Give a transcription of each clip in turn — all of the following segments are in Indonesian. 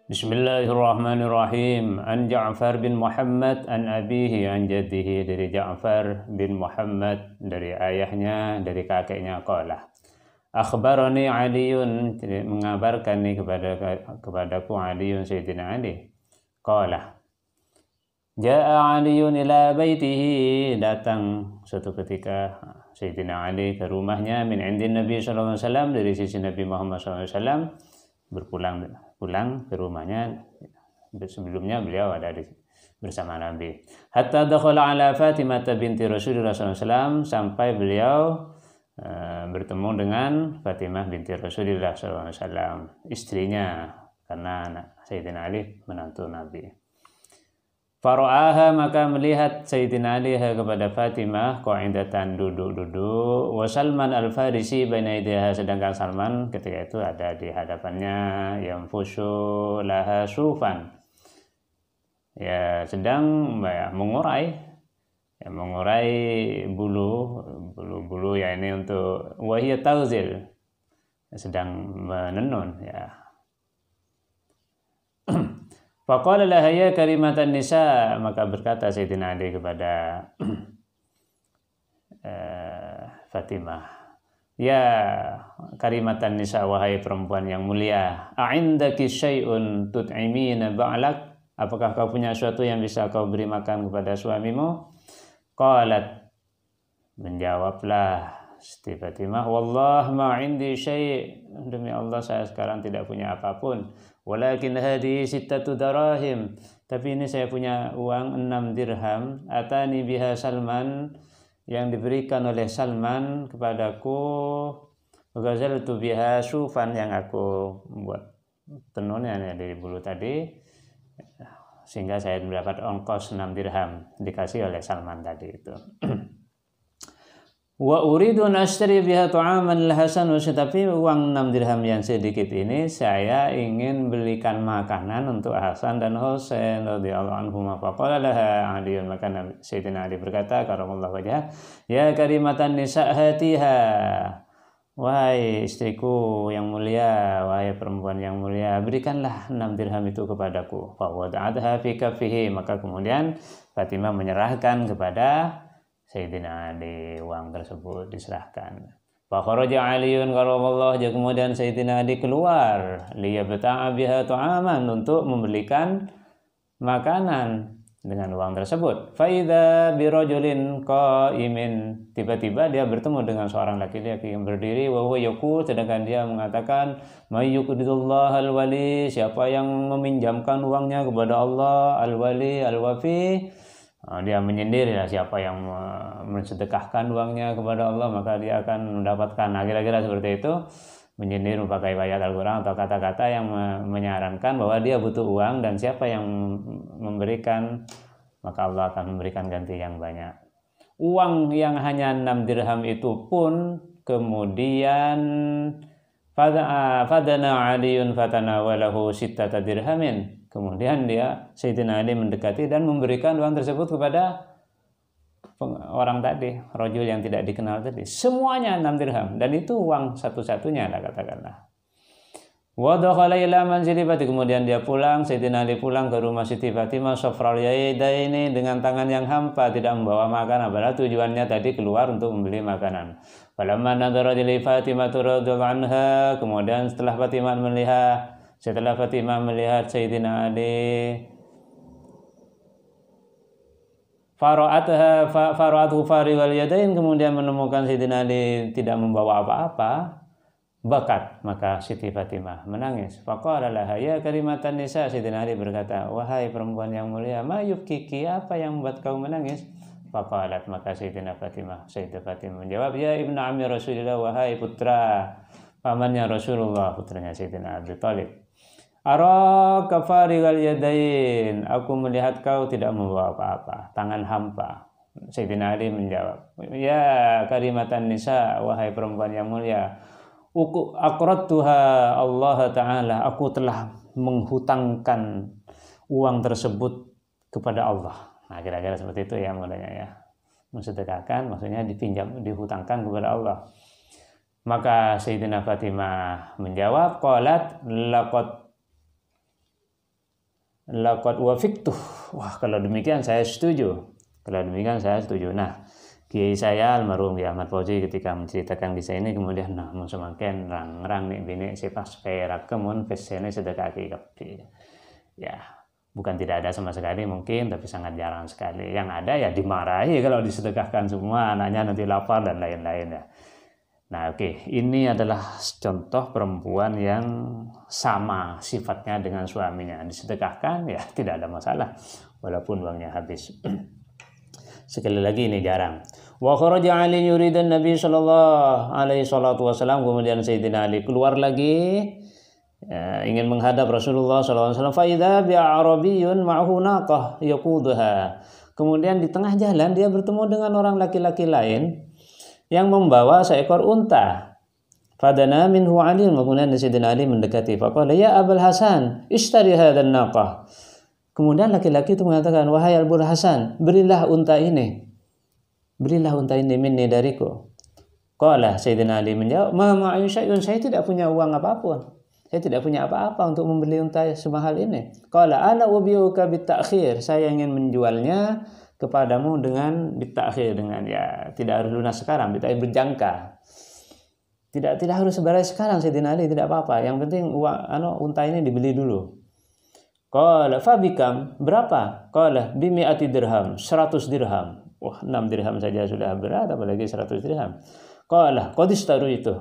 Bismillahirrahmanirrahim. An Ja'far bin Muhammad an abihi an jaddihi, dari Ja'far bin Muhammad dari ayahnya dari kakeknya, qala akhbarani Aliun, mengabarkan nih kepadaku Aliun, Sayyidina Ali, qala Ja'a Aliun ila baitihi, datang suatu ketika Sayyidina Ali ke rumahnya, min indin Nabi sallallahu alaihi wasallam, dari sisi Nabi Muhammad sallallahu alaihi wasallam, pulang ke rumahnya. Sebelumnya beliau ada bersama Nabi. Hatta dakhala ala Fatimah binti Rasulullah SAW, sampai beliau bertemu dengan Fatimah binti Rasulullah SAW, istrinya, karena Sayyidina Ali menantu Nabi. Fara'aha, maka melihat Sayyidina Ali kepada Fatimah, qa'idatan, duduk-duduk, wa Salman al-Farisi baina yadayha, sedangkan Salman ketika itu ada di hadapannya, yang fusu laha sufan, ya sedang mengurai bulu ya, ini untuk wahiyat tauzil, sedang menenun ya. Faqala laha ya karimatan nisa, maka berkata Sayyidina Ali kepada Fatimah, ya karimatan nisa, wahai perempuan yang mulia, a'indaki syai'un tut'imina ba'lak, apakah kau punya sesuatu yang bisa kau beri makan kepada suamimu? Qalat, menjawablah Siti Fatimah, wallah ma indi syai', demi Allah saya sekarang tidak punya apapun, walakin hadhihi sittatu darahim, tapi ini saya punya uang 6 dirham, atani biha Salman, yang diberikan oleh Salman kepadaku, ghazaltu biha sufan, yang aku buat tenunnya dari bulu tadi, sehingga saya mendapat ongkos 6 dirham dikasih oleh Salman tadi itu. Wa uridu an ashtari biha ta'aman al-hasan, tetapi uang 6 dirham yang sedikit ini saya ingin belikan makanan untuk Hasan dan Husain radhiyallahu anhuma. Faqala laha Ali, maka Sayyidina Ali berkata karamallahu wajhah, ya karimatan nisa hatiha, wahai istriku yang mulia, wahai perempuan yang mulia, berikanlah 6 dirham itu kepadaku. Fa wada'atha fi kaffihi, maka kemudian Fatimah menyerahkan kepada Sayyidina Ali, uang tersebut diserahkan. Fa kharaja Aliun karamallahu wajhahu, kemudian Sayyidina Ali keluar, liyabta'a biha ta'aman, untuk membelikan makanan dengan uang tersebut. Fa idza birajulin qa'imin, tiba-tiba dia bertemu dengan seorang laki-laki yang berdiri, wa huwa yaqul, sedangkan dia mengatakan, may yuqridullah al-wali, siapa yang meminjamkan uangnya kepada Allah, al-wali al-wafi, dia menyindir ya, siapa yang mensedekahkan uangnya kepada Allah maka dia akan mendapatkan, kira-kira seperti itu, menyindir memakai ayat Al-Quran atau kata-kata yang menyarankan bahwa dia butuh uang, dan siapa yang memberikan maka Allah akan memberikan ganti yang banyak. Uang yang hanya 6 dirham itu pun kemudian fadana Aliun fatanawalahu sittata dirhamin, kemudian Sayyidina Ali mendekati dan memberikan uang tersebut kepada orang tadi, rajul yang tidak dikenal tadi, semuanya 6 dirham, dan itu uang satu-satunya lah katakanlah. Wa dakhala ila manzili Fatimah, kemudian dia pulang, Sayyidina Ali pulang ke rumah Siti Fatimah, safral yaidaini, dengan tangan yang hampa, tidak membawa makanan, padahal tujuannya tadi keluar untuk membeli makanan. Falamma nadhara li Fatimah radhiyallahu anha, kemudian setelah Fatimah melihat Sayyidina Ali, fara'athu fariwal yadain, kemudian menemukan Sayyidina Ali tidak membawa apa-apa, bakat, maka Siti Fatimah menangis. Faqala laha ya karimatan nisa, Sayyidina Ali berkata, wahai perempuan yang mulia, ma yubkiki, apa yang membuat kau menangis? Faqalat, maka Sayyidah Fatimah menjawab, ya ibnu ammi Rasulullah, wahai putra pamannya Rasulullah, putranya Sayyidina Abi Thalib, ara kafarigal yadain, aku melihat kau tidak membawa apa-apa, tangan hampa. Sayyidina Ali menjawab, ya karimatan nisa, wahai perempuan yang mulia, aqradtuha Allah Ta'ala, aku telah menghutangkan uang tersebut kepada Allah. Nah, kira-kira seperti itu ya maknanya ya. Mensedekahkan maksudnya dipinjam, dihutangkan kepada Allah. Maka Sayyidina Fatimah menjawab, qalat laqad laqad wafiqtuh. Wah, kalau demikian saya setuju. Kalau demikian saya setuju. Nah, kiai saya almarhum Kiai Ahmad Fauzi ketika menceritakan kisah ini kemudian semakin rang nih bini sipas perak kemun pesene sedekah kapi. Ya, bukan tidak ada sama sekali mungkin, tapi sangat jarang sekali. Yang ada ya dimarahi kalau disedekahkan semua, anaknya nanti lapar dan lain-lain ya. Nah, oke, ini adalah contoh perempuan yang sama sifatnya dengan suaminya. Disedekahkan ya tidak ada masalah walaupun uangnya habis. Sekali lagi ini jarang. Wa kharaja Ali yuridan Nabi sallallahu alaihi wasallam, kemudian Sayyidina Ali keluar lagi ingin menghadap Rasulullah sallallahu alaihi wasallam. Fa idza bi'arabiyyun ma'ahu naqah yaqudha. Kemudian di tengah jalan dia bertemu dengan orang laki-laki lain yang membawa seekor unta. Fadana minhu Ali, kemudian Sayyidina Ali mendekati. Faqala ya Abul Hasan, ishtari hadzal naqah. Kemudian laki-laki itu mengatakan, wahai Abul Hasan, berilah unta ini. Berilah unta ini minni dariku. Qala Sayyidina Ali menjawab, ma ma'in syai'un, saya tidak punya uang apapun. Saya tidak punya apa-apa untuk membeli unta semahal ini. Qala ana ubiuka bitakhir, saya ingin menjualnya kepadamu dengan bitakhir, dengan ya tidak harus lunas sekarang, bitakhir berjangka. Tidak harus sebarang sekarang Sayyidina Ali, tidak apa-apa. Yang penting unta ini dibeli dulu. Qala fabikam, berapa? Qala bimi'ati dirham, 100 dirham. Wah, 6 dirham saja sudah berat, apalagi 100 dirham. Qala qadistaru itu.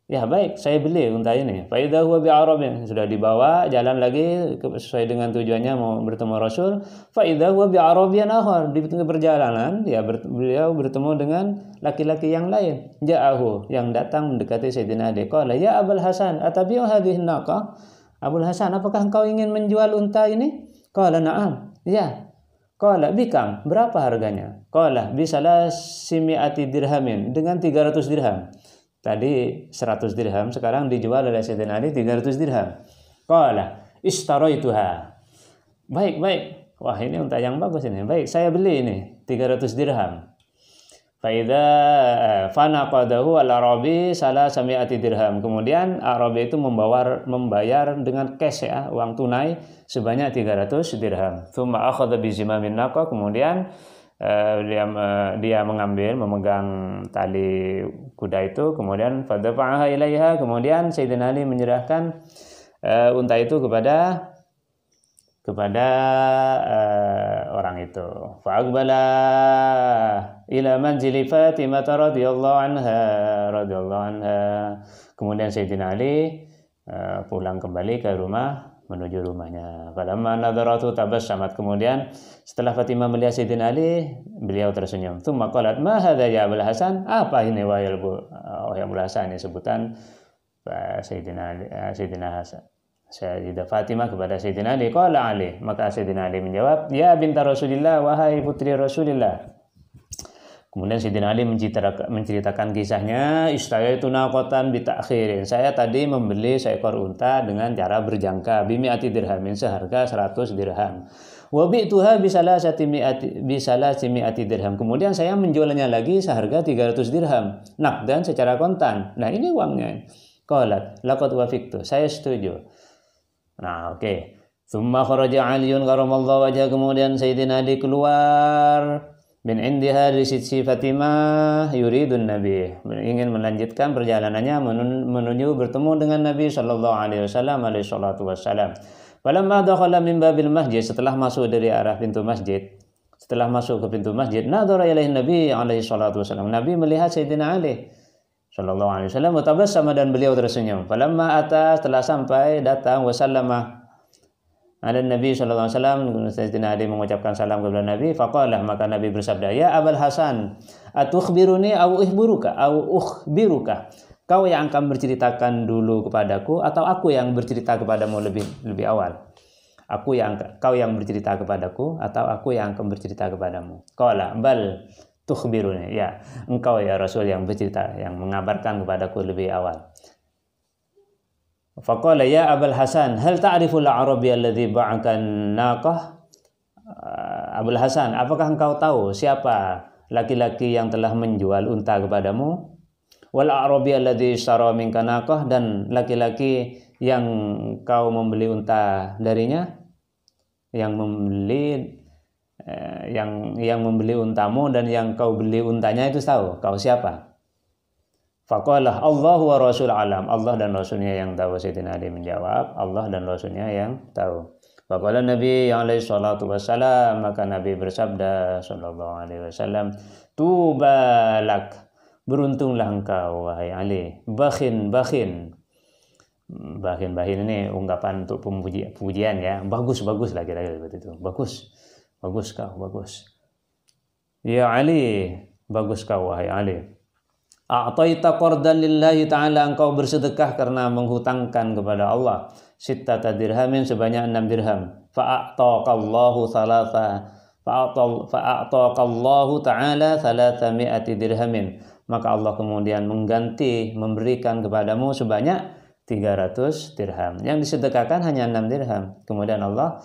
Ya baik, saya beli unta ini. Fa idza huwa bi'arabin, sudah dibawa jalan lagi sesuai dengan tujuannya mau bertemu Rasul. Fa idza huwa bi'arabiyan akhar, di tengah perjalanan ya beliau bertemu dengan laki-laki yang lain. Ja'ahu, yang datang mendekati Sayyidina Ali. Qala ya Abul Hasan, atabi'u hadhihi naqah? Abul Hasan, apakah engkau ingin menjual unta ini? Qala na'am. Ya. Qala bikam, berapa harganya? Qala bisalah simi'ati dirhamin, dengan 300 dirham. Tadi 100 dirham, sekarang dijual oleh Sayyidina Ali 300 dirham. Qala ishtaroituha. Baik. Wah, ini unta yang bagus ini. Baik, saya beli ini 300 dirham. Faida fanaqadahu al-Arabi salah sami'ati dirham. Kemudian Arabi itu membayar dengan cash ya, uang tunai sebanyak 300 dirham. Tsumma akhadha bi zimamin naqah, kemudian dia memegang tali kuda itu, kemudian fadafa'aha ilaiha, kemudian Sayyidina Ali menyerahkan unta itu kepada orang itu. Fa'aqbala ila manzili Fatimah radhiyallahu anha. Kemudian Sayyidina Ali pulang kembali ke rumah, menuju rumahnya. Falamma nadaratu tabassamat, kemudian setelah Fatimah melihat Sayyidina Ali, beliau tersenyum. Tsumma qalat ma hadza ya Abul Hasan? Apa ini wahai Abul Hasan? Ini sebutan Sayyidina Hasan. Sayyidah Fatimah kepada Sayyidina Ali. Qala Ali, maka Sayyidina Ali menjawab, ya binta Rasulillah, wahai putri Rasulillah. Kemudian Sayyidina Ali menceritakan kisahnya, ishtayaitu naqatan bitakhirin. Saya tadi membeli seekor unta dengan cara berjangka, bimi'ati dirhamin, seharga 100 dirham. Wa bi'tuha bisalasati mi'ati dirham. Kemudian saya menjualnya lagi seharga 300 dirham. Naqdan, secara kontan. Nah, ini uangnya. Qalat laqad wafiqtu, saya setuju. Nah, oke. Tsumma kharaja Aliun karamallahu wajhah, kemudian Sayyidina Ali keluar min indiha dari sisi Fatimah yuridun Nabi, ingin melanjutkan perjalanannya menuju bertemu dengan Nabi sallallahu alaihi wasallam. Falamma dakhala min babil masjid, setelah masuk dari arah pintu masjid, setelah masuk ke pintu masjid, nadhara ilaihi Nabi alaihi salatu wasallam, Nabi melihat Sayyidina Ali sallallahu alaihi wasallam, mutabassama, dan beliau tersenyum. Falamma ata, setelah sampai datang, wasallama ala Nabi sallallahu alaihi wasallam, Sayyidina Ali mengucapkan salam kepada Nabi. Faqala, maka Nabi bersabda, ya Abul Hasan, atukhbiruni au ukhbiruka? Kau yang akan berceritakan dulu kepadaku atau aku yang bercerita kepadamu lebih awal? Kau yang bercerita kepadaku atau aku yang akan bercerita kepadamu? Qala bal tukhbiruni, ya engkau ya Rasul yang bercerita, yang mengabarkan kepadaku lebih awal. Faqala ya Abul Hasan, hal ta'riful Arabi alladhi ba'aka naqah? Abul Hasan, apakah engkau tahu siapa laki-laki yang telah menjual unta kepadamu? Wal Arabi alladhi ishtara minka naqah, dan laki-laki yang kau membeli unta darinya? yang membeli yang membeli untamu dan yang kau beli untanya itu tahu kau siapa? Faqala Allah wa Rasul alam. Allah dan Rasulnya yang tahu. Sayyidina Ali menjawab, Allah dan Rasulnya yang tahu. Faqala Nabi alaihi salatu wassalam, maka Nabi bersabda sallallahu alaihi wasallam, tubalak, beruntunglah engkau wahai Ali. Bakhin ini ungkapan untuk pujian ya. Bagus lah kira-kira seperti itu. Bagus kau, bagus. Ya Ali, bagus kau wahai Ali. A'taita qardan lillahi ta'ala, engkau bersedekah karena menghutangkan kepada Allah sittata dirhamin, sebanyak 6 dirham. Fa'ataqallahu ta'ala 300 dirhamin, maka Allah kemudian memberikan kepadamu sebanyak 300 dirham. Yang disedekahkan hanya 6 dirham. Kemudian Allah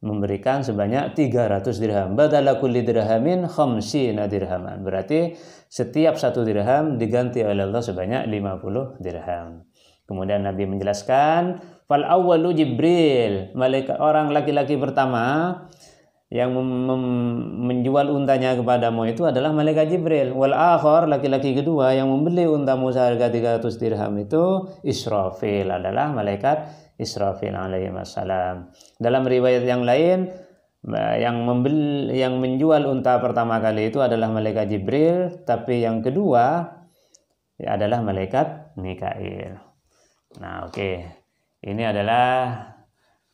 memberikan sebanyak 300 dirham. Badala kulli dirhamin khamsina dirhaman. Berarti setiap 1 dirham diganti oleh Allah sebanyak 50 dirham. Kemudian Nabi menjelaskan, fal awwalu Jibril, malaikat orang laki-laki pertama yang menjual untanya kepadamu itu adalah malaikat Jibril. Wal akhar, laki-laki kedua yang membeli untamu seharga 300 dirham itu Israfil, adalah malaikat Israfil alaihi wassalam. Dalam riwayat yang lain, yang menjual unta pertama kali itu adalah malaikat Jibril, tapi yang kedua adalah malaikat Mikail. Nah, oke. Ini adalah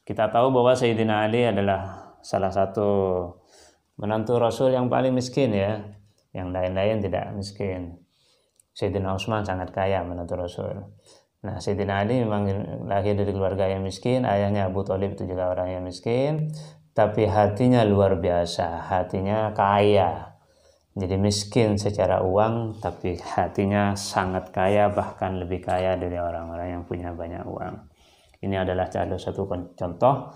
kita tahu bahwa Sayyidina Ali adalah salah satu menantu Rasul yang paling miskin ya. Yang lain-lain tidak miskin. Sayyidina Utsman sangat kaya menantu Rasul. Nah, Sayyidina Ali memang lahir dari keluarga yang miskin, ayahnya Abu Thalib itu juga orang yang miskin, tapi hatinya luar biasa, hatinya kaya. Jadi miskin secara uang, tapi hatinya sangat kaya, bahkan lebih kaya dari orang-orang yang punya banyak uang. Ini adalah satu contoh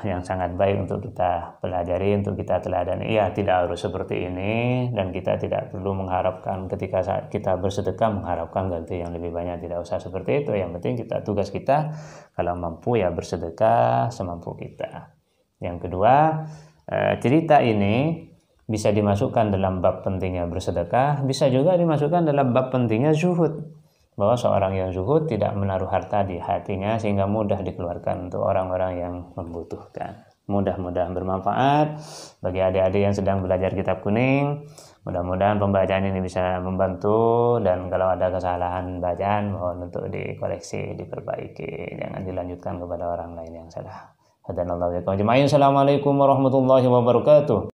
yang sangat baik untuk kita pelajari, untuk kita teladani. Ya, tidak harus seperti ini, dan kita tidak perlu mengharapkan ketika kita bersedekah mengharapkan ganti yang lebih banyak, tidak usah seperti itu. Yang penting tugas kita kalau mampu ya bersedekah semampu kita. Yang kedua, cerita ini bisa dimasukkan dalam bab pentingnya bersedekah, bisa juga dimasukkan dalam bab pentingnya zuhud. Bahwa seorang yang zuhud tidak menaruh harta di hatinya sehingga mudah dikeluarkan untuk orang-orang yang membutuhkan. Mudah-mudahan bermanfaat bagi adik-adik yang sedang belajar kitab kuning. Mudah-mudahan pembacaan ini bisa membantu, dan kalau ada kesalahan bacaan mohon untuk dikoreksi, diperbaiki, jangan dilanjutkan kepada orang lain yang salah. Hadanallahu wa iyyakum ajma'in. Assalamualaikum warahmatullahi wabarakatuh.